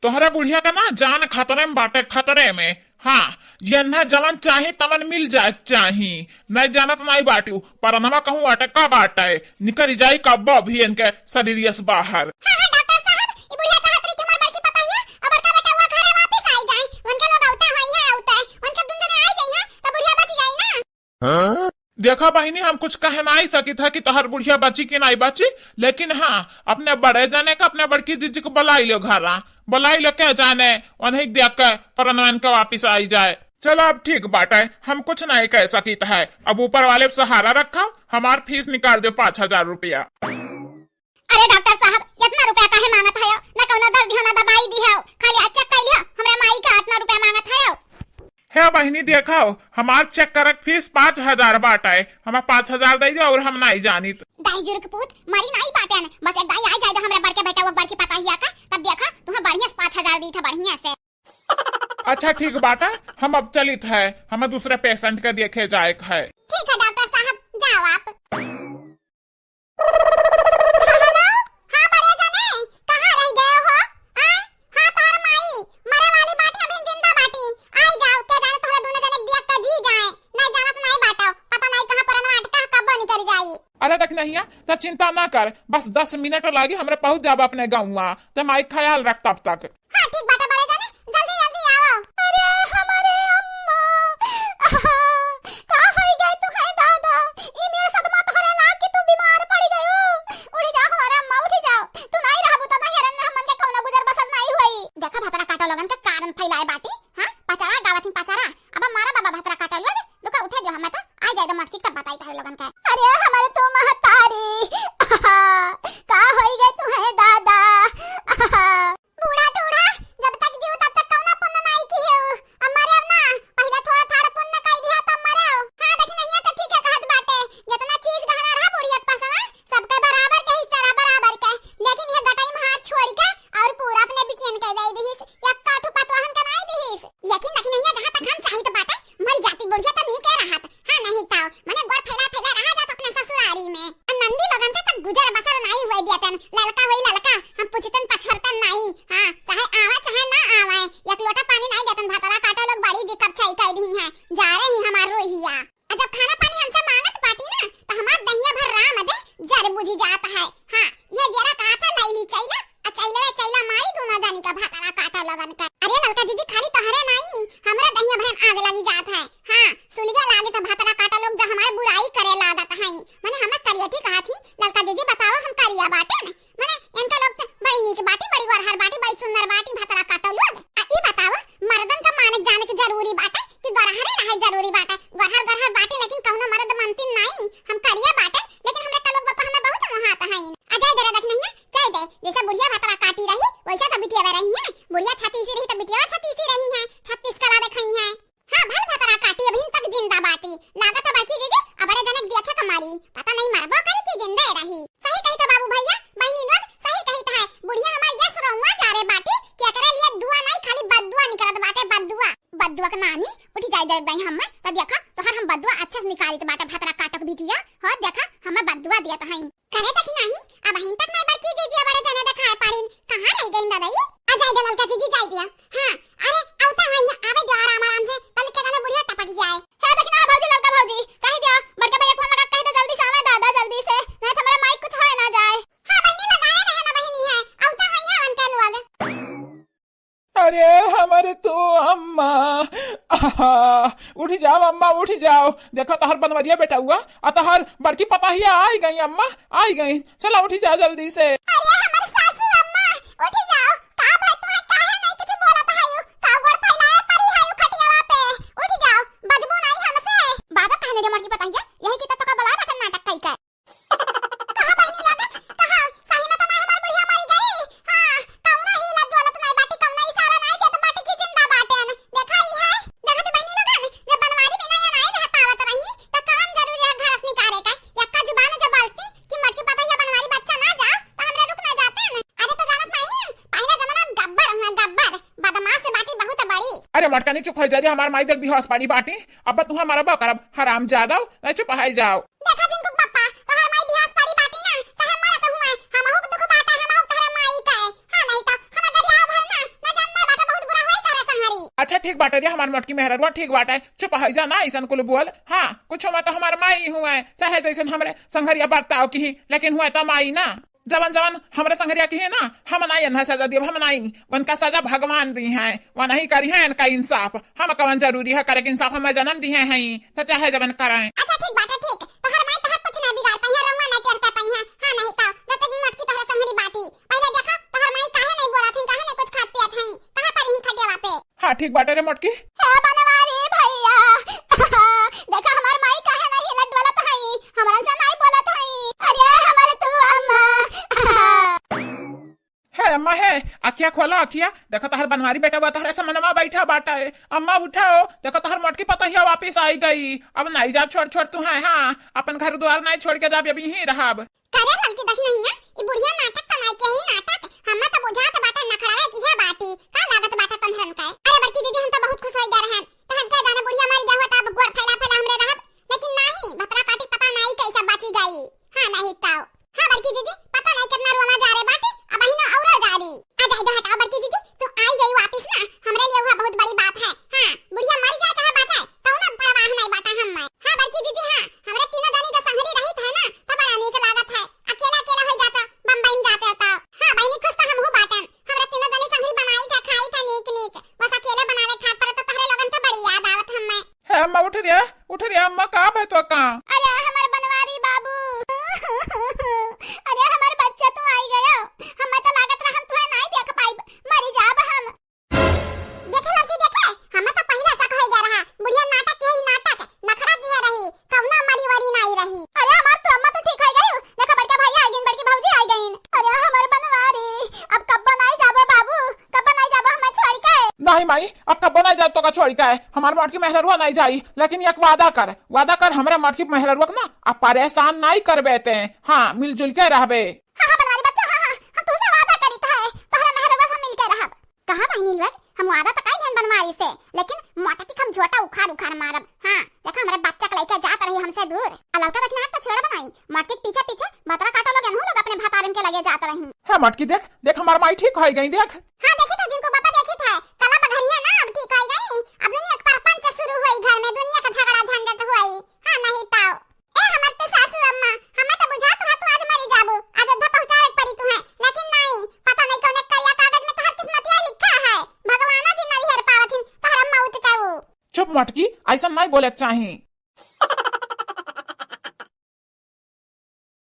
तोहरा बुढ़िया का ना जान खतरे में बाटे, खतरे में। हाँ, ये न जवन चाहे तवन मिल जाए चाही, नहीं जानत नहीं बाटू पर नवा कहूँ अटका बाटे निकल जाई कब भी इनके शरीर से बाहर। देखा बहिनी, हम कुछ कह नहीं सकी था कि तोहर बुढ़िया बची कि नहीं बची, लेकिन हाँ अपने बड़े जाने का अपने बड़की जीजी को बुलाई लो घरा, बुलाई लो क्या जाने उन्हें देख कर परनवन का वापिस आई जाए। चलो अब ठीक बात है, हम कुछ नहीं कह सकी है। अब ऊपर वाले सहारा रखा, हमार फीस निकाल दो 5000 रुपया। अरे डॉक्टर साहब, इतना रुपया काहे मांगत है? ना कौनो दर्द है ना दवाई दी है, खाली चेक कर लिया हमरा माई का इतना रुपया मांगत है। है बहिनी देखो, हमार चेक करक फीस 5000 बाटा है, हमें 5000 दे दो और हम नहीं जानित। दाई जुर्ग पूत मरी नहीं बाटन, बस एक दाई आ जाए तो हमरा बड़के बेटा वो बड़की पता ही आका, तब देखा तुम्हें बढ़िया से 5000 दी था बढ़िया से। अच्छा ठीक बाटा, हम अब चलित है, हमें दूसरे पेशेंट के देखे जाए है। ठीक है डॉक्टर साहब, जाओ आप। अरे देख नहीं तो चिंता ना कर, बस 10 मिनट लागी हमरे पहुंच जाब अपने गाँव, तो माई ख्याल रख तब तक। हाँ ठीक बाटा बड़े जाने, जल्दी जल्दी आओ। अरे हमारे अम्मा कहाँ हो गए तू है दादा? ये मेरे सदमा तोहरे लाग के तू बीमार पड़ गई हो। उठ जाओ हमारे अम्मा, उठ जाओ, तू नहीं रहबू तो नहीं रन हमन के कौनो गुजर बसर नहीं होई। देखा भतरा काटो लगन के कारण फैलाए बाटी। हां पचारा गावथिन पचारा, अब मारा बाबा भतरा काटो लोग, लुका उठे दो, हम तो आ जाए तो मटकी तब बताई तारे लगन का। अरे हमारे तो महतारी का होई गई तू है दादा? बूढ़ा टूढ़ा जब तक जीव तब तक कौना पुण्य नहीं की हो, हमारे अब ना पहले थोड़ा थोड़ा पुण्य कर दिया तब मरे हो। हां देखी नहीं तो ठीक है कहत बाटे, जितना चीज गहना रहा बुढ़िया के पास ना सबके बराबर के हिस्सा बराबर के, लेकिन ये गटाई में हाथ छोड़ के और पूरा अपने बिटियन के दे दीस, या काठू पतवाहन के नहीं दीस। लेकिन देखी नहीं जहां तक हम चाहिए तो बाटे मर जाती बुढ़िया तो नहीं कह रहा था। हां नहीं ताओ माने गोड़ फैला फैला रहा जात अपने ससुरारी में, नंदी लगन तक गुजर बसर नहीं हुए दियतन, ललका होई ललका हम पूछतन पछरतन नहीं। हां चाहे आवे चाहे ना आवे, एक लोटा पानी नहीं देतन, भतरा काटा लोग बड़ी दिक्कत चाई कह दी है, जा रहे ही हमार रोहिया। जब खाना पानी हमसे मांगत पाटी ना तो हमार दहिया भर राम दे जर बुझी जाता है। हां ये जरा कहा था लैली चैला चैला मारी दोनों जानी का भतरा काटा लगन का। अरे ललका जीजी खाली तोहरे नहीं हमरा दहिया भर आग लगी जात है। हां सुलिया लागे तो भतरा काटा लोग जो हमारे बुराई करे लागत है, माने हम करियठी कहा थी ललका जीजी बताओ हम करिया बाटे न, माने इनका लोग से बड़ी नीक बाटी बड़ी गरहर बाटी बड़ी सुंदर बाटी भतरा काटा लोग। ई बताओ मर्दन का मानक जाने के जरूरी बाटे कि गरहरे रहे जरूरी बाटे? गरहर बाटे लेकिन कौनो मर्द मानती नहीं, हम करिया बाटे लेकिन हमरे का लोग बापा हमें बहुत मोहात है। अजय जरा देख नहीं चाय दे, जैसे बुढ़िया भतरा काटी रही वैसे तो बिटिया रही है, बुढ़िया छाती से रही तो बिटिया छाती से रही है, 36 कला देखई है। हां भल भतरा काटी अभी तक जिंदा बाटी लागत है बाकी दीदी, अब बड़े जनक देखे कमारी पता नहीं मरबो करे कि जिंदा रही। सही कही तो बाबू भैया बहनी लोग सही कही है, बुढ़िया हमार यस रहुआ जा रे बाटी क्या करे लिए दुआ नहीं खाली बददुआ निकलत बाटे, बददुआ का नानी उठी जाई दे दई हम त देखा तोहर हम बददुआ अच्छा से निकाली तो बाटे भतरा काटक बिटिया। हो देखा हमें बददुआ दियत है करे तक नहीं, अब हिन तक नहीं बड़की जीजी बड़े जने देखाए पाड़ीन कहां रह गई दादाई? आ जाए दलाल का जीजी जाई दिया। हां अरे औता है आवे दो आराम से कल के ना बुढ़िया टपक जाए। है देखना भौजी ललका भौजी कह दिया बड़के भैया फोन लगा कह दो जल्दी से आवे दादा जल्दी से, नहीं तो मेरा माइक कुछ होए ना जाए। हां बहनी लगाए रहे ना बहनी है औता है अन के लोग। अरे हमारे तो अम्मा, उठ जाओ अम्मा उठ जाओ, देखो तहर बनवरिया बेटा हुआ और तहर बड़की पपाहिया आई गई, अम्मा आई गई, चलो उठ जाओ जल्दी से। अरे हमारे सासू अम्मा उठ जाओ, का भाई तुम्हें काहे नहीं कुछ बोलत है? का गोड़ फैलाए पड़ी है खटियावा पे, उठ जाओ बजबू नहीं हमसे। बाजा कहने दे मर्जी पता है यही की तो का बला बटन नाटक कई का। कहां बहनी लागत कहां सही में तो नहीं हमार बुढ़िया मरी गई। हां कौना ही लग दौलत नहीं बाटी कौना इशारा नहीं दे तो बाटी की जिंदा बाटन देखा ही है। देखा तो बहनी लगन जब बनवारी भी नहीं रह पावत रही तो कौन जरूरी है घर से निकाले का, यक्का जुबान जब बालती कि मटकी पता है बनवारी बच्चा ना जा तो हमरे रुक ना जाते हैं। अरे तो जानत नहीं पहले जमाना गब्बर बदमाश से बाटी बहुत बड़ी। अरे मटका नहीं चुप हो जाए, हमार माई देख भी हौस पाड़ी बाटी, अब तुम हमारा बा करब हराम जादो नहीं चुप है जाओ। देखा जिनको पापा तो हर माई बिहास पाड़ी बाटी ना चाहे मरत हुए हम हो दुख बाटा हम हो तोहरे माई का है। हां नहीं तो हम गरिया भर ना ठीक बाटे रे हमार मोटकी मेहरवा ठीक बाटे चुप है जाना ऐसा कुल बोल। हाँ कुछ मैं तो हमार माई हुआ चाहे जैसे हमरे संघरिया बर्ताव की लेकिन हुआ तो माई ना जवन जवन हमरे संघरिया की है ना हम नहीं अन्हा सजा दिए हम नहीं उनका सजा भगवान दी है वह नहीं करी है इनका इंसाफ हम कवन जरूरी है करे इंसाफ हमें जन्म दिए हैं तो चाहे जवन कराएं। अच्छा ठीक बाटे ठीक तो हर माई तहर कुछ ना बिगाड़ पाई है रंगवा नहीं करता पाई है। हां नहीं तो जब तक मोटकी तहर संघरी बाटी पहले देखा तहर माई काहे नहीं बोला थी काहे नहीं कुछ खात पियत हई कहां पर ही खटियावा पे। हाँ ठीक बाटे रे मोटकी हे बनवारी भैया देखा हमार माई काहे नहीं हिलत डोलत हई हमरा से नहीं बोलत हई अरे हमारे तू अम्मा है अम्मा है अखिया खोलो अखिया देखो तहर बनवारी बेटा हुआ तहरे समनमा बैठा बाटा है अम्मा उठाओ देखो तहर मोटकी पता ही वापिस आई गई अब नहीं जा छोड़ छोड़ तू है। हाँ अपन घर द्वार नहीं छोड़ के जाब अभी ही रहब करे ललकी देख नहीं है ई बुढ़िया नाटक तनाई के ही नाटक हम्मा तो बुझात बाटे नखड़ावे की है बाटी का लागत बाटा तंहरन का। अरे बड़की दीदी हम तो बहुत खुश हो गए रहन तो हम क्या जाने बुढ़िया मर गया होता अब गोड़ फैला फैला हमरे रहब लेकिन नहीं भतरा काटी पता नहीं कैसा बची गई। हां नहीं तो हां बड़की दीदी पता नहीं कितना रोमा जा रे बाटे अब ही ना औरा जा रही आ जा इधर हटाओ बड़की दीदी तू आई गई वापस ना हमरे लिए वह बहुत बड़ी बात है। हां बुढ़िया मर जाए चाहे बचाए तो ना परवाह नहीं बाटा हम में। हां बड़की दीदी हां हमरे तीनों जानी जो संगरी रही है ना तो बड़ा नीक लागत है अकेला अकेला हो जाता बम्बई में जाते होता। हां बहनी खुश तो हम हो बाटन हमरे तीनों जानी संगरी बनाई था खाई था नीक नीक बस अकेले बनावे खात पर तो तहरे लोगन के बड़ी याद आवत हम में। है अम्मा उठ रे अम्मा का है तो का अरे हमार बनवारी बाबू अरे हमार बच्चा तू आई गयो हमें तो लागत रहा हम तुहे नहीं देख पाई मरी जाब हम। देखे लड़की देखे हमें तो पहले तक हो गया रहा बुढ़िया नाटक की ही नाटक नखड़ा की है रही कौना मरी वरी नहीं रही। अरे हमार तो अम्मा तो ठीक हो गई देखो बड़का भाई आ गइन बड़की भौजी आ गइन। अरे हमार बनवारी अब कब नहीं जाबो बाबू कब नहीं जाबो हमें छोड़ के। नहीं माई अब कब नहीं जा तो का छोड़ के हमारे मोटकी मेहरवा नहीं जाई लेकिन एक वादा कर हमारे मोटकी मेहरवा ना अब परेशान नहीं कर बेते हैं। हाँ मिलजुल के रहबे। हां बनवारी बच्चा हां हम तुमसे वादा करीत है तोहरा मेहरवा से मिल के रहब। कहां बहनी लोग हम वादा तो कइल हन बनवारी से लेकिन मोटकी हम झोटा उखाड़ मारब। हां देखा हमारे बच्चा के लेके जात रही हमसे दूर अलौता देखना तो छोड़ बनाई मोटकी के पीछे पीछे बतरा काटो लोग हम लोग अपने भतारन के लगे जात रही। है मोटकी देख हमार माई ठीक हो गई देख। हां देखी तो जिनको पापा देखी था कला बघरिया ना अब ठीक हो गई अब दुनिया का परपंच शुरू हुई घर में दुनिया का झगड़ा झंझट हुई। हां नहीं तो ए हमर तो सासू अम्मा हमें तो बुझात रहा तू आज मरी जाबू अयोध्या पहुंचावे पड़ी तू है लेकिन नहीं पता नहीं कौन करिया कागज में तहर किस्मतिया लिखा है भगवाना जी नहीं हेर पावथिन तहर अम्मा उत कहू। चुप मोटकी ऐसा नहीं बोले चाहिए